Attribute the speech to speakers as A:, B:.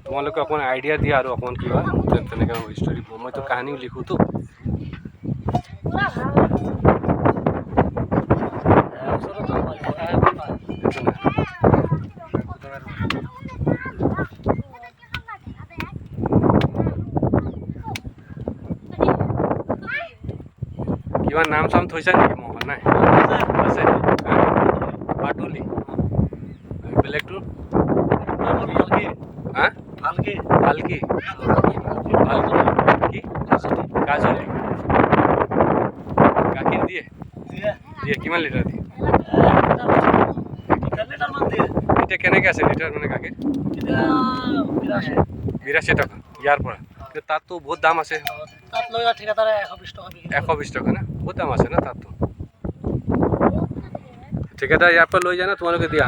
A: তোমালোকে অকণমান আইডিয়া দিয়া আৰু অকণমান কিবা তেনেকৈ ষ্টৰি মইতো কাহিনীও লিখোঁতো। কিবা নাম চাম থৈছা নেকি? মোহন নাই আছে পাটুলি বেলেগটো হা ভালকি ভালকি কি কাজলি গাখীৰ দিয়ে দিয়ে কিমান লিটাৰ দিয়ে? এতিয়া কেনেকৈ আছে লিটাৰ মানে গাখীৰ? 82 টকা ইয়াৰ পৰা। কিন্তু তাততো বহুত দাম আছে। 120 টকা না বহুত দাম আছে না তাততো। ঠিকাদাৰ ইয়াৰ পৰা লৈ যায় না তোমালোকে দিয়া?